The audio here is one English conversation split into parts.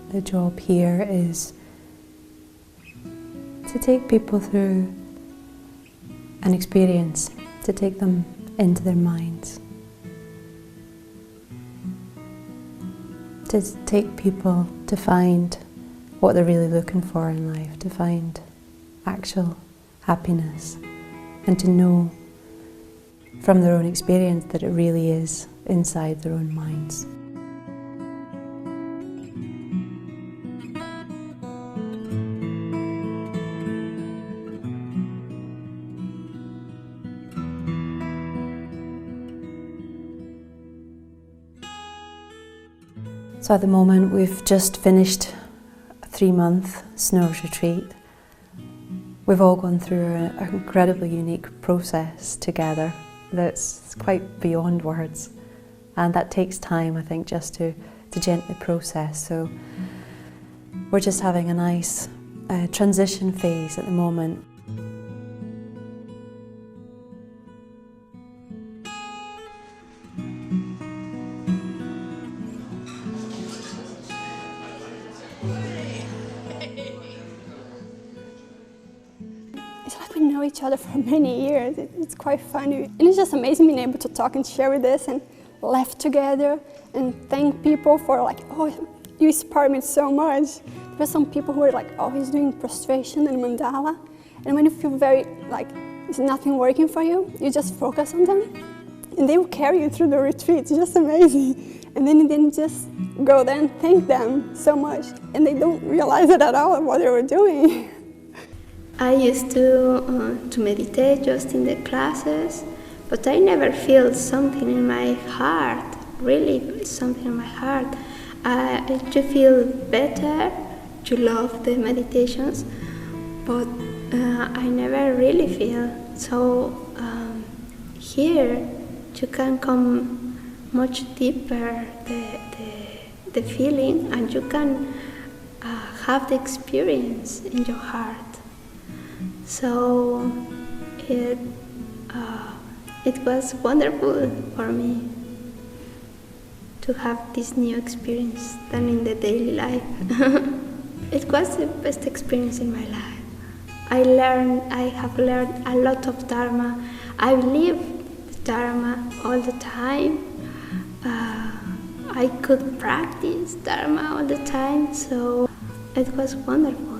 the job here is to take people through an experience, to take them into their minds, to take people to find what they're really looking for in life, to find actual happiness, and to know from their own experience that it really is inside their own minds. So at the moment we've just finished a 3-month Snows retreat. We've all gone through an incredibly unique process together that's quite beyond words, and that takes time, I think, just to gently process. So we're just having a nice transition phase at the moment. It's like we know each other for many years. It's quite funny. And it's just amazing being able to talk and share with this and laugh together and thank people for like, oh, you inspire me so much. There are some people who are like always doing prostration and mandala. And when you feel very like there's nothing working for you, you just focus on them. And they will carry you through the retreat. It's just amazing. And then just go there and thank them so much. And they don't realize it at all what they were doing. I used to meditate just in the classes, but I never feel something in my heart, really something in my heart. To feel better, to love the meditations, but I never really feel. So here you can come much deeper the feeling, and you can have the experience in your heart. So it was wonderful for me to have this new experience than in the daily life. It was the best experience in my life. I have learned a lot of Dharma. I live the Dharma all the time. I could practice Dharma all the time, so it was wonderful.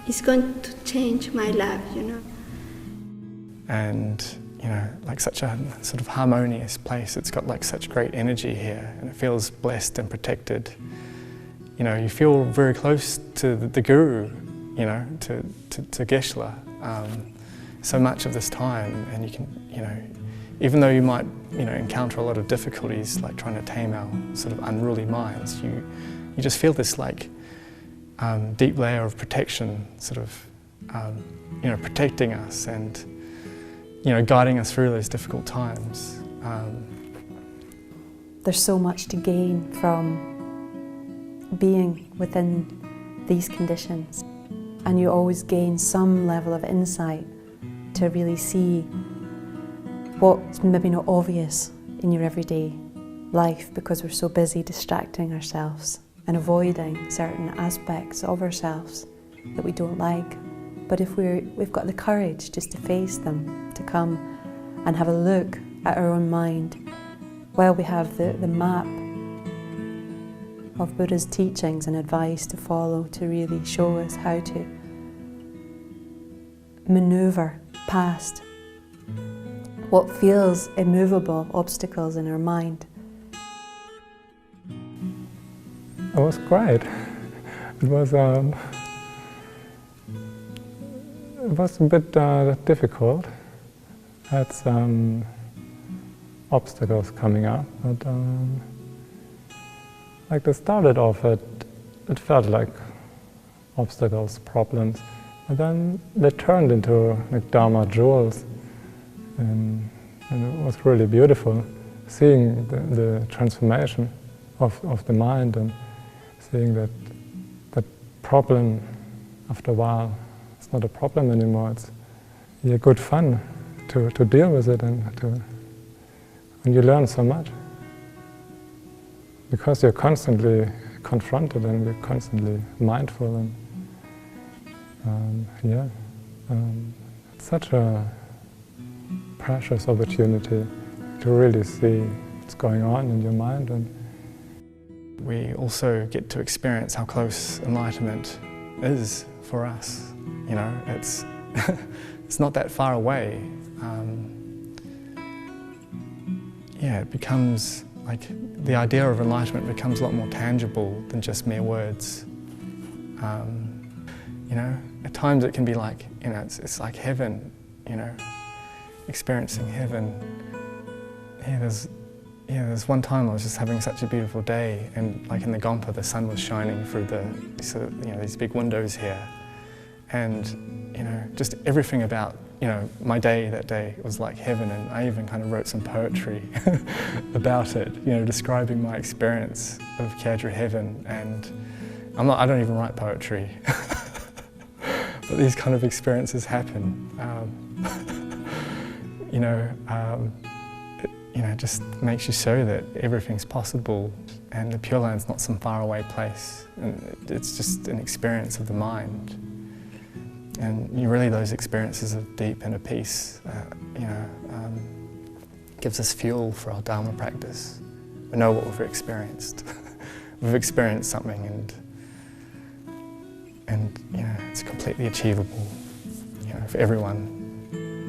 It's going to change my life, you know. And, you know, like such a sort of harmonious place. It's got like such great energy here, and it feels blessed and protected. You know, you feel very close to the Guru, you know, to Geshe-la, so much of this time. And you can, you know, even though you might, you know, encounter a lot of difficulties, like trying to tame our sort of unruly minds, you just feel this like deep layer of protection, sort of, you know, protecting us and, you know, guiding us through those difficult times. There's so much to gain from being within these conditions, and you always gain some level of insight to really see what's maybe not obvious in your everyday life because we're so busy distracting ourselves and avoiding certain aspects of ourselves that we don't like. But if we've got the courage just to face them, to come and have a look at our own mind, while we have the map of Buddha's teachings and advice to follow to really show us how to maneuver past what feels immovable obstacles in our mind. It was great. It was a bit difficult. Had some obstacles coming up, but like they started off, it felt like obstacles, problems, and then they turned into like Dharma jewels, and it was really beautiful seeing the transformation of the mind and seeing that problem after a while it's not a problem anymore. It's good fun to deal with it, and you learn so much. because you're constantly confronted and you're constantly mindful, and it's such a precious opportunity to really see what's going on in your mind. And we also get to experience how close enlightenment is for us. You know, it's it's not that far away. Yeah, it becomes like the idea of enlightenment becomes a lot more tangible than just mere words. You know, at times it can be like, you know, it's like heaven, you know, experiencing heaven. There's one time I was just having such a beautiful day, and like in the Kadampa, the sun was shining through these big windows here, and you know, just everything about my day that day was like heaven, and I even kind of wrote some poetry about it, you know, describing my experience of Kadra heaven. And I don't even write poetry, but these kind of experiences happen. It just makes you show that everything's possible, and the Pure Land's not some faraway place, and it's just an experience of the mind. And really those experiences of deep inner peace, gives us fuel for our Dharma practice. We know what we've experienced. We've experienced something, and it's completely achievable, for everyone.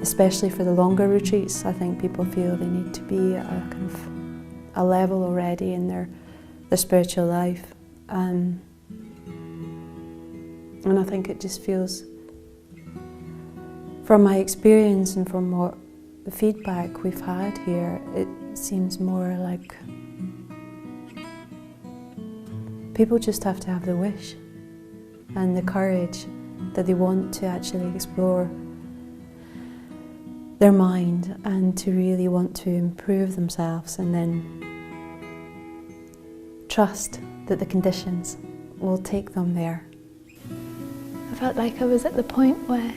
Especially for the longer retreats, I think people feel they need to be at a kind of a level already in their spiritual life, and I think it just feels, from my experience and from what the feedback we've had here, it seems more like people just have to have the wish and the courage that they want to actually explore their mind and to really want to improve themselves, and then trust that the conditions will take them there. I felt like I was at the point where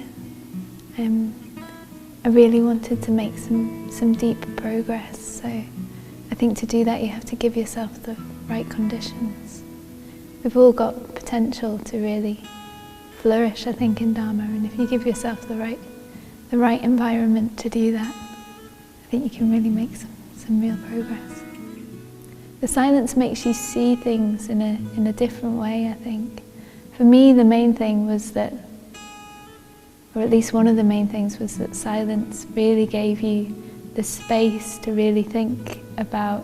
I really wanted to make some deep progress. So I think to do that you have to give yourself the right conditions. We've all got potential to really flourish, I think, in Dharma, and if you give yourself the right environment to do that, I think you can really make some real progress. The silence makes you see things in a different way, I think. For me, the main thing was that, or at least one of the main things, was that silence really gave you the space to really think about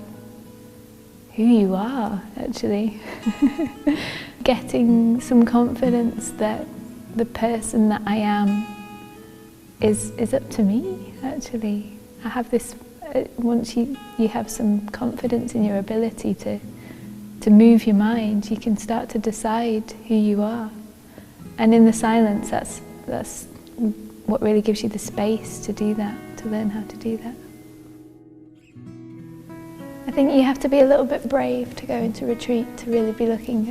who you are, actually. Getting some confidence that the person that I am is up to me, actually. I have this, once you have some confidence in your ability to move your mind, you can start to decide who you are. And in the silence, that's what really gives you the space to do that, to learn how to do that. I think you have to be a little bit brave to go into retreat, to really be looking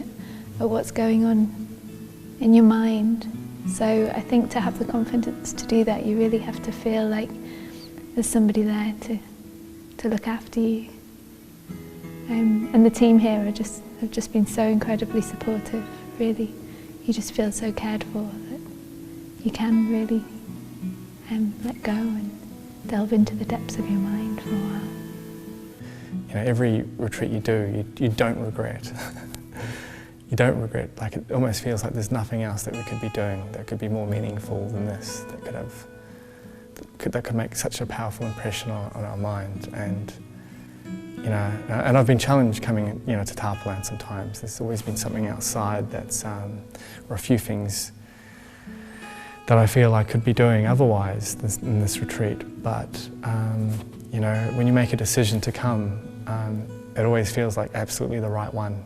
at what's going on in your mind. So I think to have the confidence to do that, you really have to feel like there's somebody there to look after you. And the team here have just been so incredibly supportive, really. You just feel so cared for that you can really let go and delve into the depths of your mind for a while. Every retreat you do, you don't regret. You don't regret, like it almost feels like there's nothing else that we could be doing that could be more meaningful than this, that could make such a powerful impression on our mind. And and I've been challenged coming to Tharpaland sometimes. There's always been something outside that's, or a few things that I feel I could be doing otherwise in this retreat. But when you make a decision to come, it always feels like absolutely the right one.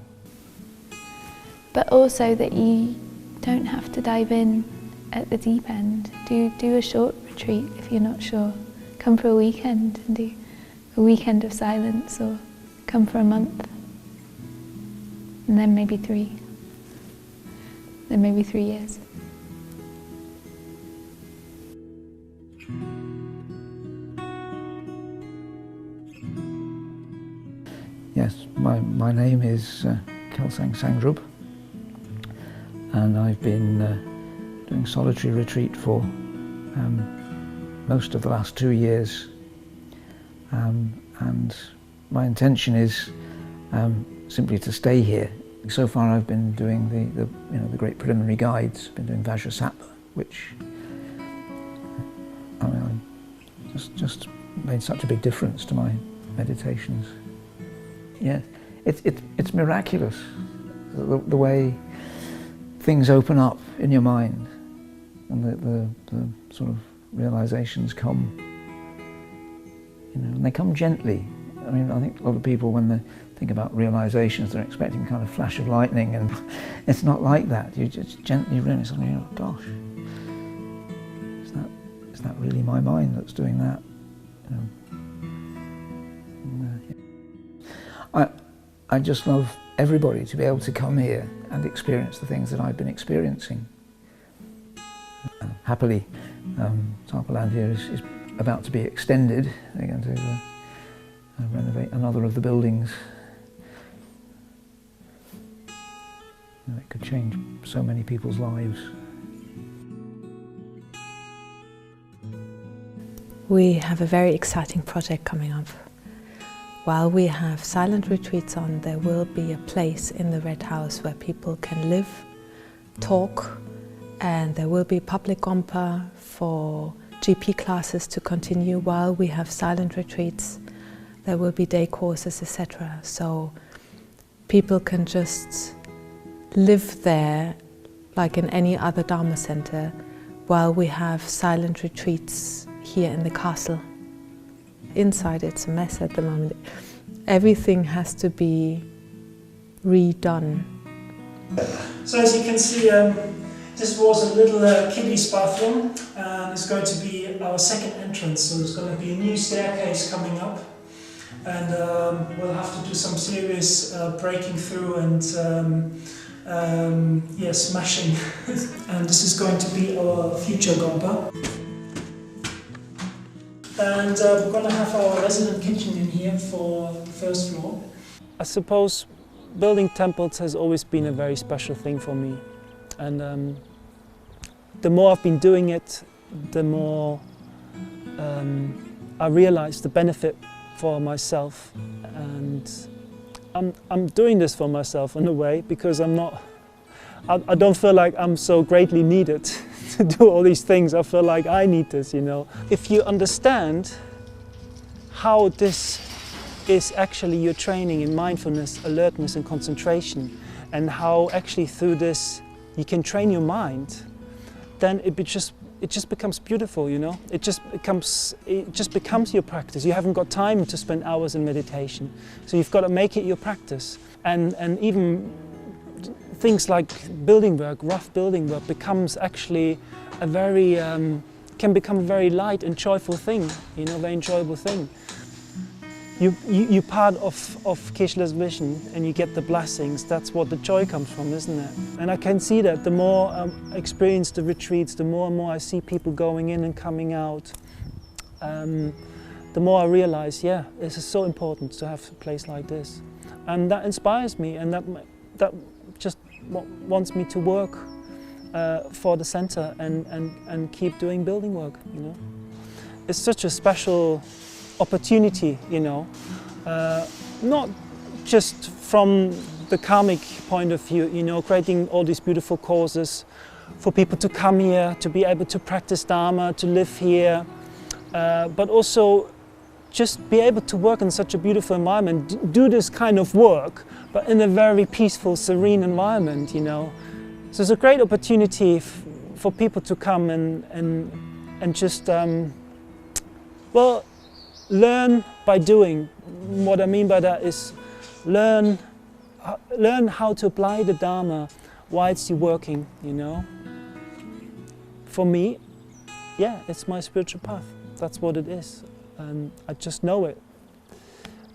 But also that you don't have to dive in at the deep end. Do a short retreat if you're not sure. Come for a weekend and do a weekend of silence, or come for a month, and then maybe 3. Then maybe 3 years. Yes. My name is Kelsang Sangdrup, and I've been doing solitary retreat for most of the last 2 years, and my intention is simply to stay here. So far I've been doing the great preliminary guides, been doing Vajrasattva, which just made such a big difference to my meditations. Yeah, it's miraculous, the way things open up in your mind and the sort of realizations come, and they come gently. I mean, I think a lot of people, when they think about realizations, they're expecting kind of flash of lightning, and it's not like that. You just gently realize, gosh, is that really my mind that's doing that? I just love everybody to be able to come here and experience the things that I've been experiencing. Happily, Tharpaland here is about to be extended. They're going to renovate another of the buildings. It could change so many people's lives. We have a very exciting project coming up. While we have silent retreats on, there will be a place in the Red House where people can live, talk, and there will be public Kadampa for GP classes to continue while we have silent retreats. There will be day courses, etc. So people can just live there like in any other Dharma center while we have silent retreats here in the castle. Inside it's a mess at the moment. Everything has to be redone. So as you can see, this was a little kiddies bathroom, and it's going to be our second entrance. So there's going to be a new staircase coming up, and we'll have to do some serious breaking through and smashing. And this is going to be our future Kadampa. And we're going to have our resident kitchen in here for the first floor. I suppose building temples has always been a very special thing for me. And the more I've been doing it, the more I realize the benefit for myself. And I'm doing this for myself in a way, because I don't feel like I'm so greatly needed to do all these things. I feel like I need this, If you understand how this is actually your training in mindfulness, alertness and concentration, and how actually through this you can train your mind, then it just becomes beautiful, It just becomes your practice. You haven't got time to spend hours in meditation, so you've got to make it your practice. And even things like building work, rough building work, becomes actually a very, can become a very light and joyful thing, a very enjoyable thing. You're part of Keshala's vision, and you get the blessings. That's what the joy comes from, isn't it? And I can see that the more I experience the retreats, the more and more I see people going in and coming out, the more I realize, yeah, this is so important to have a place like this. And that inspires me, and that just wants me to work for the center and keep doing building work, It's such a special opportunity, not just from the karmic point of view, creating all these beautiful courses for people to come here, to be able to practice Dharma, to live here, but also just be able to work in such a beautiful environment, do this kind of work, but in a very peaceful, serene environment, So it's a great opportunity for people to come and just, learn by doing. What I mean by that is learn how to apply the Dharma whilst you're working, For me, yeah, it's my spiritual path. That's what it is. And I just know it.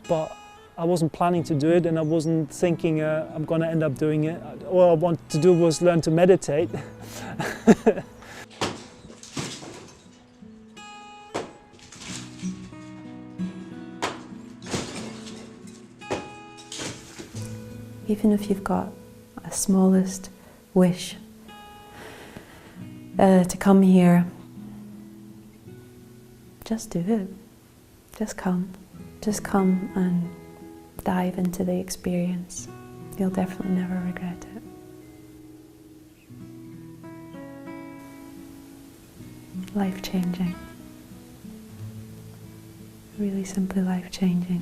But I wasn't planning to do it, and I wasn't thinking I'm going to end up doing it. All I wanted to do was learn to meditate. Even if you've got a smallest wish to come here, just do it. Just come. Just come and dive into the experience. You'll definitely never regret it. Life-changing. Really simply life-changing.